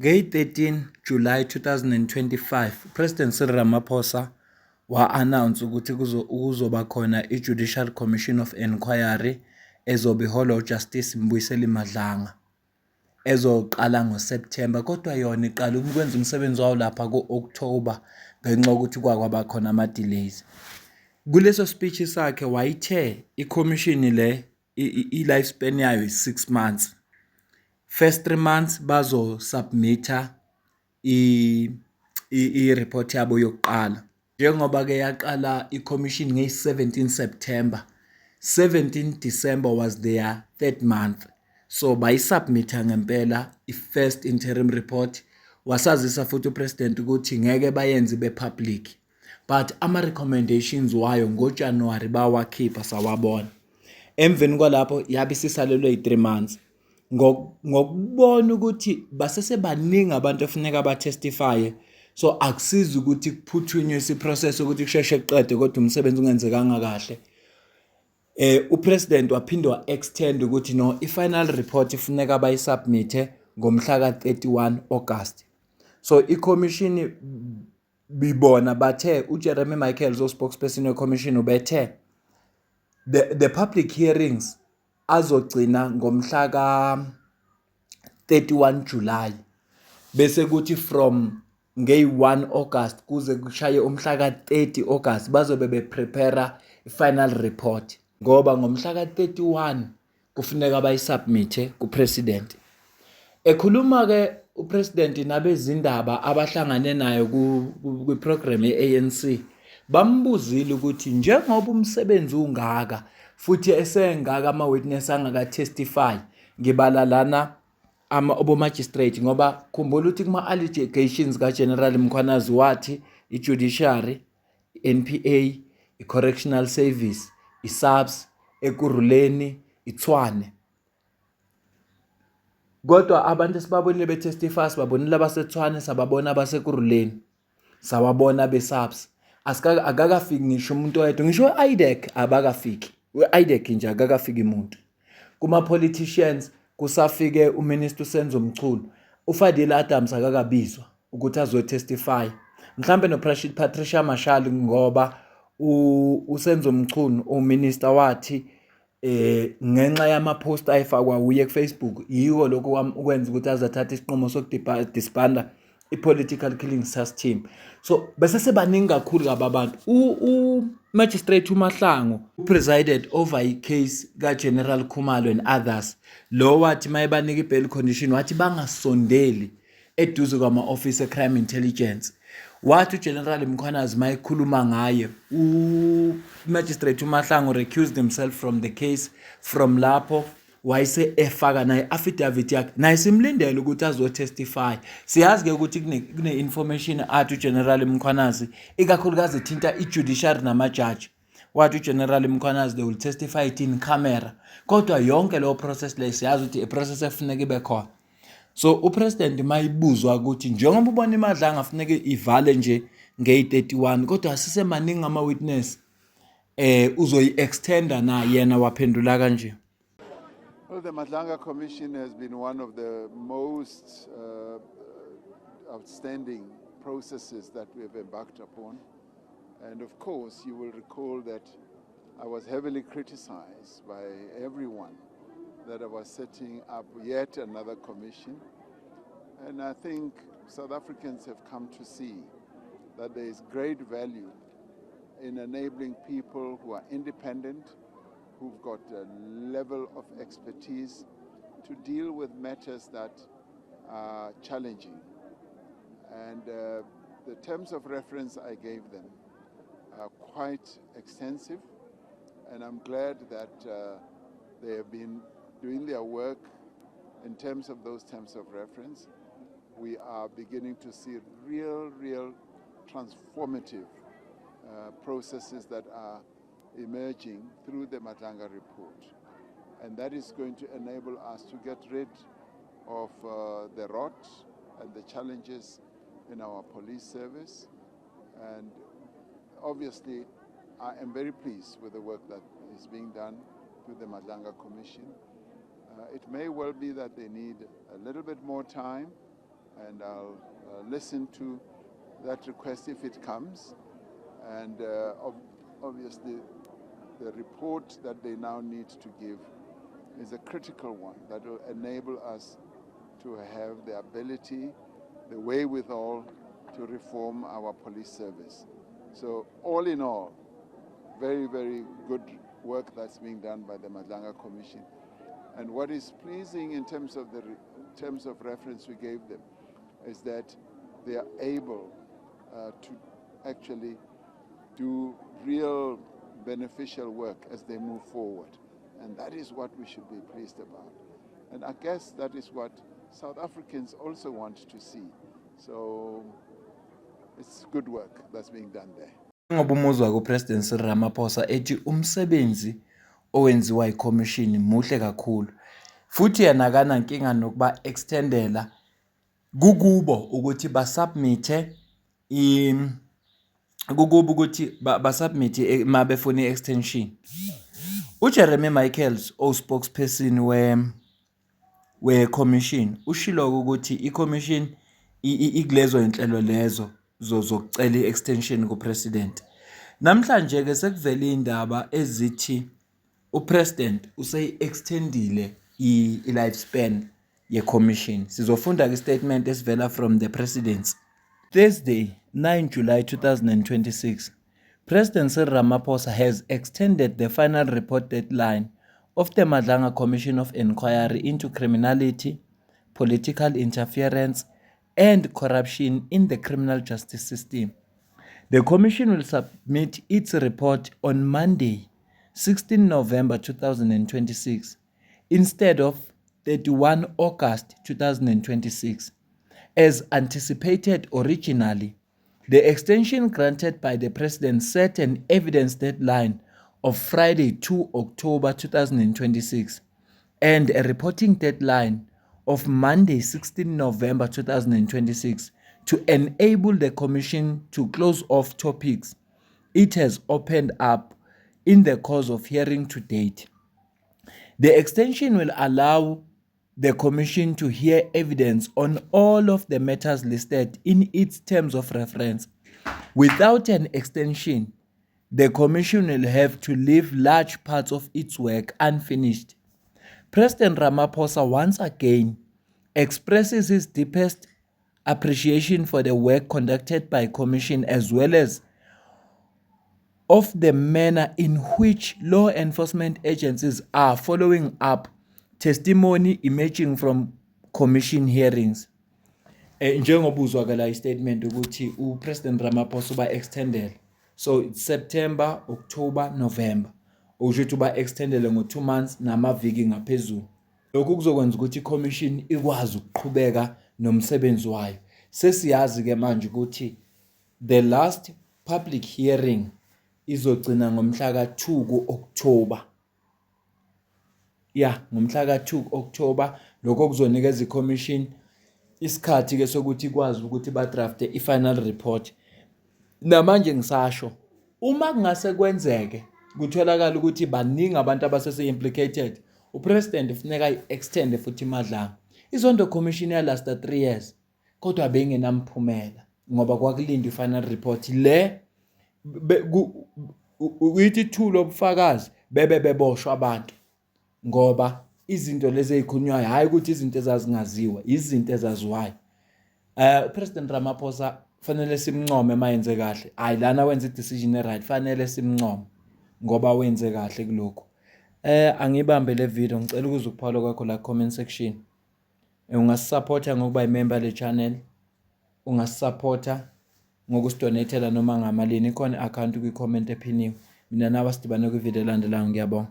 Nge-13 July 2025, President Cyril Ramaphosa wa-announce ukuthi kuzoba khona i-Judicial Commission of Inquiry ezobe iholwa uJustice Mbuyiseni Madlanga ezoqala ngoSepthemba, kodwa yona iqala ukwenza umsebenzi wayo lapha ku-October ngenxa yokuthi kwakwaba khona ama-delays. Kuleso speech sakhe wayithe ikhomishini le i-lifespan yayo is 6 months. First 3 months bazo-submit-a i-report yabo yokuqala. Njengoba-ke yaqala i-commission ngeyi-17 September, 17 December was their 3rd month. So bayisubmitha ngempela i-first interim report. Wasazisa futhi upresident ukuthi ngeke bayenze be-public. But ama-recommendations wayo ngoJanuwari bawakhipha sawabona. Emveni kwalapho yabe isisalelwe yi-3 months. Ngokubona ukuthi basesebaningi abantu efuneka batestifye, so akusizi ukuthi kuphuthunywe isiprocess ukuthi kusheshe kuqede kodwa umsebenzi ungenzekanga kahle. Upresident waphinde wa-extend ukuthi no, i-final report ifuneka bayisubmithe ngomhla ka-31 August. So i-commission bibona bathe uJeremy Michaels o-spokesperson we-commission ubethe the public hearings azogcina ngomhla ka-31 July bese kuthi from ngeyi-1 August kuze kushaye umhla ka-30 August bazobe beprepare i-final report, ngoba ngomhla ka-31 kufuneka bayisubmithe kupresident. Ekhuluma-ke upresident nabezindaba abahlangane nayo kwiprogram ye-ANC bambuzile ukuthi njengoba umsebenzi ungaka futhi esengaka ama-witness angaka-testify, ngibala lana obomagistrate, ngoba khumbula ukuthi kuma-allegations kaGeneral Mkhwanazi wathi i-judiciary, i-NPA, i-correctional service, i-SAPS, Ekurhuleni, iTshwane. Kodwa abantu esibabonile betestify, sibabonile abaseTshwane, sababona abaseKurhuleni, sawabona be-SAPS. Akakafiki ngisho umuntu oyedwa, ngisho we-IDEC abakafiki. We-IDEC nje akakafiki umuntu. Kuma-politicians kusafike uMinister uSenzo Mchunu. uFadila Adams akakabizwa ukuthi azotestify. Mhlambe noPatricia Mashali, ngoba uSenzo Mchunu uminister wathi ngenxa yama-post ayifakwa uye ku-Facebook yiko lokho ukwenza ukuthi azathatha isinqumo sokudisbanda i-political killing team. So bese sebaningi kakhulu laba abantu. U-magistrate uMahlangu presided over i-case ka-General Khumalo and others. Lo wathi mayebanika i-bail condition wathi bangasondeli eduze kwama-office e-crime intelligence. Wathi uGeneral Mkhwanazi mayekhuluma ngaye, u-magistrate uMahlangu recused himself from the case. From lapho wayese efaka naye affidavit yakhe, naye simlindele ukuthi azotestify. Siyazi-ke ukuthi kune-information athi uGeneral Mkhwanazi ikakhulukazi ithinta i-judiciary namajaji. Wathi uGeneral Mkhwanazi they will testify it in camera, kodwa yonke leyo process leyo siyazi ukuthi i-process efuneka ibe khona. So upresident mayibuzwa ukuthi njengoba ubona iMadlanga afuneke ivale nje ngeyi-31 kodwa sisemaningi ama-witness, uzoyi-extenda na? Yena waphendula kanje. Well, the Madlanga Commission has been one of the most outstanding processes that we have embarked upon. And of course, you will recall that I was heavily criticized by everyone that I was setting up yet another commission. And I think South Africans have come to see that there is great value in enabling people who are independent, who've got a level of expertise to deal with matters that are challenging. And the terms of reference I gave them are quite extensive, and I'm glad that they have been doing their work in terms of those terms of reference. We are beginning to see real transformative processes that are emerging through the Madlanga report. And that is going to enable us to get rid of the rot and the challenges in our police service. And obviously, I am very pleased with the work that is being done through the Madlanga Commission. It may well be that they need a little bit more time, and I'll listen to that request if it comes. And obviously, the report that they now need to give is a critical one that will enable us to have the ability, the wherewithal to reform our police service. So all in all, very, very good work that's being done by the Madlanga Commission. And what is pleasing in terms of the terms of reference we gave them is that they are able to actually do real beneficial work as they move forward. And that is what we should be pleased about. And I guess that is what South Africans also want to see. So it's good work that's being done there. Ngoba umuzwa kuPresident Cyril Ramaphosa ethi umsebenzi owenziwa iCommission muhle kakhulu futhi yena akanankinga nokuba extendela kukubo ukuthi basubmit kukubo ukuthi basubmit mabefuna extension. uJeremy Michaels spokesperson we-commission ushilo ukuthi i-commission ikulezo inhlelo lezo zokucela i-extension kupresident. Namhlanje ke sekuvela indaba ezithi upresident useyi-extendile i-lifespan ye-commission. Sizofunda ke-statement esivela from the presidency. Thursday, 9 July 2026, President Cyril Ramaphosa has extended the final report deadline of the Madlanga Commission of Inquiry into Criminality, Political Interference, and Corruption in the Criminal Justice System. The Commission will submit its report on Monday, 16 November 2026, instead of 31 August 2026. As anticipated originally, the extension granted by the President set an evidence deadline of Friday, 2 October 2026, and a reporting deadline of Monday, 16 November 2026, to enable the Commission to close off topics it has opened up in the course of hearing to date. The extension will allow the Commission to hear evidence on all of the matters listed in its terms of reference. Without an extension, the Commission will have to leave large parts of its work unfinished. President Ramaphosa once again expresses his deepest appreciation for the work conducted by Commission as well as of the manner in which law enforcement agencies are following up testimony emerging from Commission hearings. Njengoba uzwakala i-statement ukuthi uPresident Ramaphosa uba extended. So it's September, October, November. Ushuthi uba extended ngo 2 months namaviki ngaphezulu. Lokhu kuzokwenza ukuthi i-commission ikwazi ukuqhubeka nomsebenzi wayo. Sesiyazi ke manje ukuthi the last public hearing izogcina ngomhla ka2 kuOctober. Ngomhla ka2 October lokho kuzonikeza i-commission isikhathi ke sokuthi ikwazi ukuthi ba draft i-final report. Namanje ngisasho uma kungase kwenzeke kutholakala ukuthi baningi abantu abasese implicated, upresident ufuneka i-extend futhi Madlanga. Izondo commission yalasta 3 years kodwa bengenamphumela ngoba kwakulinda i-final report le uyithi thulo obufakazi beboshwa abantu ngoba izinto lezi ezikhulunywayo hayi ukuthi izinto ezazingaziwa, izinto ezaziwayo. President Ramaphosa fanele simncome mayenze kahle. Hayi lana wenza i-decision right, fanele simncome ngoba wenze kahle kuloko. Angibambe le video, ngicela ukuzukuphala kwakho la comment section. Ungasupporta ngokuba imember le channel, ungasupporta ngokusidonatela noma ngamalini. Ikhona account kwi comment ephiniwe. Mina nawe sidibane kwi video elandelayo, ngiyabonga.